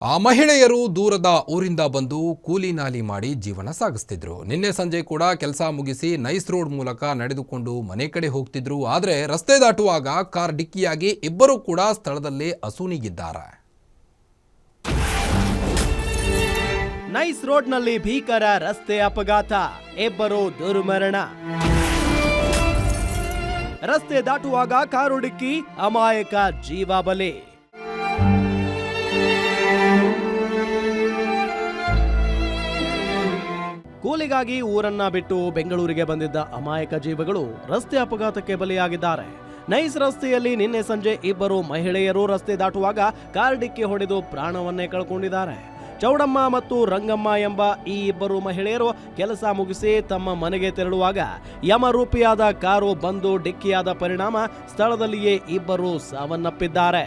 ಆ ಮಹಿಳೆಯರು ದೂರದ ಊರಿಂದ ಬಂದು ಕೂಲಿ ನಾಲಿ ಮಾಡಿ ಜೀವನ ಸಾಗಿಸ್ತಿದ್ರು. ನಿನ್ನೆ ಸಂಜೆ ಕೂಡ ಕೆಲಸ ಮುಗಿಸಿ ನೈಸ್ ರೋಡ್ ಮೂಲಕ ನಡೆದುಕೊಂಡು ಮನೆ ಕಡೆ ಹೋಗ್ತಿದ್ರು. ಆದರೆ ರಸ್ತೆ ದಾಟುವಾಗ ಕಾರ್ ಡಿಕ್ಕಿಯಾಗಿ ಇಬ್ಬರು ಕೂಡ ಸ್ಥಳದಲ್ಲೇ ಅಸುನೀಗಿದ್ದಾರೆ. ನೈಸ್ ರೋಡ್ನಲ್ಲಿ ಭೀಕರ ರಸ್ತೆ ಅಪಘಾತ, ಇಬ್ಬರು ದುರ್ಮರಣ. ರಸ್ತೆ ದಾಟುವಾಗ ಕಾರು ಡಿಕ್ಕಿ, ಅಮಾಯಕ ಜೀವ ಬಲಿ. ಕೂಲಿಗಾಗಿ ಊರನ್ನ ಬಿಟ್ಟು ಬೆಂಗಳೂರಿಗೆ ಬಂದಿದ್ದ ಅಮಾಯಕ ಜೀವಗಳು ರಸ್ತೆ ಅಪಘಾತಕ್ಕೆ ಬಲಿಯಾಗಿದ್ದಾರೆ. ನೈಸ್ ರಸ್ತೆಯಲ್ಲಿ ನಿನ್ನೆ ಸಂಜೆ ಇಬ್ಬರು ಮಹಿಳೆಯರು ರಸ್ತೆ ದಾಟುವಾಗ ಕಾರ್ ಡಿಕ್ಕಿ ಹೊಡೆದು ಪ್ರಾಣವನ್ನೇ ಕಳ್ಕೊಂಡಿದ್ದಾರೆ. ಚೌಡಮ್ಮ ಮತ್ತು ರಂಗಮ್ಮ ಎಂಬ ಈ ಇಬ್ಬರು ಮಹಿಳೆಯರು ಕೆಲಸ ಮುಗಿಸಿ ತಮ್ಮ ಮನೆಗೆ ತೆರಳುವಾಗ ಯಮರೂಪಿಯಾದ ಕಾರು ಬಂದು ಡಿಕ್ಕಿಯಾದ ಪರಿಣಾಮ ಸ್ಥಳದಲ್ಲಿಯೇ ಇಬ್ಬರು ಸಾವನ್ನಪ್ಪಿದ್ದಾರೆ.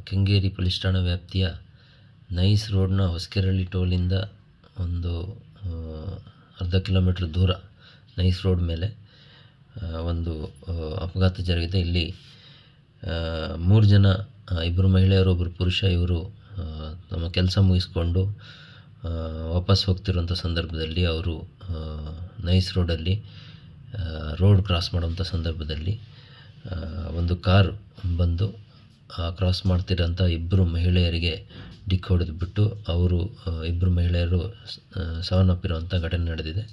ಕೆಂಗೇರಿ ಪೊಲೀಸ್ ಠಾಣಾ ವ್ಯಾಪ್ತಿಯ ನೈಸ್ ರೋಡ್ನ ಹೊಸಕೆರಳ್ಳಿ ಟೋಲಿಂದ ಒಂದು ಅರ್ಧ ಕಿಲೋಮೀಟ್ರ್ ದೂರ ನೈಸ್ ರೋಡ್ ಮೇಲೆ ಒಂದು ಅಪಘಾತ ಜರುಗಿದೆ. ಇಲ್ಲಿ 3 ಜನ, ಇಬ್ಬರು ಮಹಿಳೆಯರು, ಒಬ್ಬರು ಪುರುಷ, ಇವರು ತಮ್ಮ ಕೆಲಸ ಮುಗಿಸ್ಕೊಂಡು ವಾಪಸ್ ಹೋಗ್ತಿರುವಂಥ ಸಂದರ್ಭದಲ್ಲಿ ಅವರು ನೈಸ್ ರೋಡಲ್ಲಿ ರೋಡ್ ಕ್ರಾಸ್ ಮಾಡುವಂಥ ಸಂದರ್ಭದಲ್ಲಿ ಒಂದು ಕಾರ್ ಬಂದು ಕ್ರಾಸ್ ಮಾಡ್ತಿರೋಂಥ ಇಬ್ಬರು ಮಹಿಳೆಯರಿಗೆ ಡಿಕ್ಕಿ ಹೊಡೆದುಬಿಟ್ಟು ಅವರು ಇಬ್ಬರು ಮಹಿಳೆಯರು ಸಾವನ್ನಪ್ಪಿರುವಂಥ ಘಟನೆ ನಡೆದಿದೆ.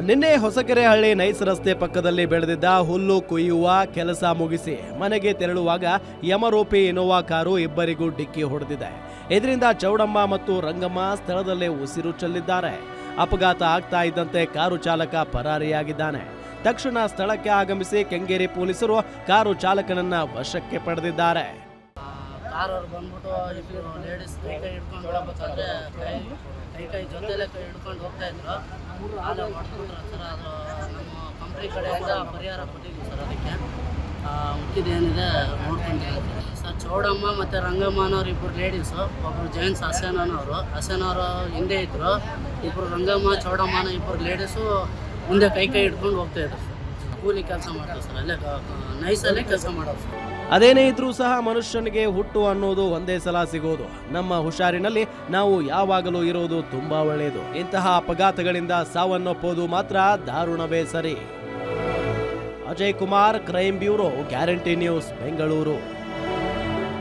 ನಿನ್ನೆ ಹೊಸಕೆರೆಹಳ್ಳಿ ನೈಸ್ ರಸ್ತೆ ಪಕ್ಕದಲ್ಲಿ ಬೆಳೆದಿದ್ದ ಹುಲ್ಲು ಕೊಯ್ಯುವ ಕೆಲಸ ಮುಗಿಸಿ ಮನೆಗೆ ತೆರಳುವಾಗ ಯಮರೂಪಿ ಇನೋವಾ ಕಾರು ಇಬ್ಬರಿಗೂ ಡಿಕ್ಕಿ ಹೊಡೆದಿದೆ. ಇದರಿಂದ ಚೌಡಮ್ಮ ಮತ್ತು ರಂಗಮ್ಮ ಸ್ಥಳದಲ್ಲೇ ಉಸಿರು ಚೆಲ್ಲಿದ್ದಾರೆ. ಅಪಘಾತ ಆಗ್ತಾ ಇದ್ದಂತೆ ಕಾರು ಚಾಲಕ ಪರಾರಿಯಾಗಿದ್ದಾನೆ. ತಕ್ಷಣ ಸ್ಥಳಕ್ಕೆ ಆಗಮಿಸಿ ಕೆಂಗೇರಿ ಪೊಲೀಸರು ಕಾರು ಚಾಲಕನನ್ನ ವಶಕ್ಕೆ ಪಡೆದಿದ್ದಾರೆ. ಕಾರವ್ರು ಬಂದ್ಬಿಟ್ಟು ಇಬ್ಬರು ಲೇಡೀಸ್ ಕೈ ಹಿಡ್ಕೊಂಡು ಹೋಗ್ಬೇಕಾದ್ರೆ ಕೈ ಜೊತೆಲೆ ಹಿಡ್ಕೊಂಡು ಹೋಗ್ತಾ ಇದ್ರು. ಆಗ ಮಾಡ್ಕೊಂಡ್ರು ಸರ್. ಅದು ನಮ್ಮ ಕಂಪ್ನಿ ಕಡೆಯಿಂದ ಪರಿಹಾರ ಕೊಟ್ಟಿದ್ವಿ ಸರ್. ಅದಕ್ಕೆ ಮುಖ್ಯದೇನಿದೆ ನೋಡ್ಕೊಂಡಿದ್ದೀವಿ ಸರ್. ಚೌಡಮ್ಮ ಮತ್ತು ರಂಗಮ್ಮ ಅನ್ನೋರು ಇಬ್ಬರು ಲೇಡೀಸು, ಒಬ್ಬರು ಜೈನ್ಸ್ ಹಸನವರು ಹಿಂದೆ ಇದ್ದರು. ಇಬ್ಬರು ರಂಗಮ್ಮ ಚೌಡಮ್ಮನ ಇಬ್ಬರು ಲೇಡೀಸು ಮುಂದೆ ಕೈ ಹಿಡ್ಕೊಂಡು ಹೋಗ್ತಾ ಇದ್ರು ಸರ್. ಕೂಲಿ ಕೆಲಸ ಮಾಡ್ತಾರೆ ಸರ್. ಅಲ್ಲೇ ನೈಸಲ್ಲೇ ಕೆಲಸ ಮಾಡೋದು ಸರ್. ಅದೇನೇ ಇದ್ರೂ ಸಹ ಮನುಷ್ಯನಿಗೆ ಹುಟ್ಟು ಅನ್ನೋದು ಒಂದೇ ಸಲ ಸಿಗೋದು. ನಮ್ಮ ಹುಷಾರಿನಲ್ಲಿ ನಾವು ಯಾವಾಗಲೂ ಇರೋದು ತುಂಬಾ ಒಳ್ಳೆಯದು. ಇಂತಹ ಅಪಘಾತಗಳಿಂದ ಸಾವನ್ನಪ್ಪೋದು ಮಾತ್ರ ದಾರುಣವೇ ಸರಿ. Ajay Kumar, crime bureau, guarantee news, Bengaluru.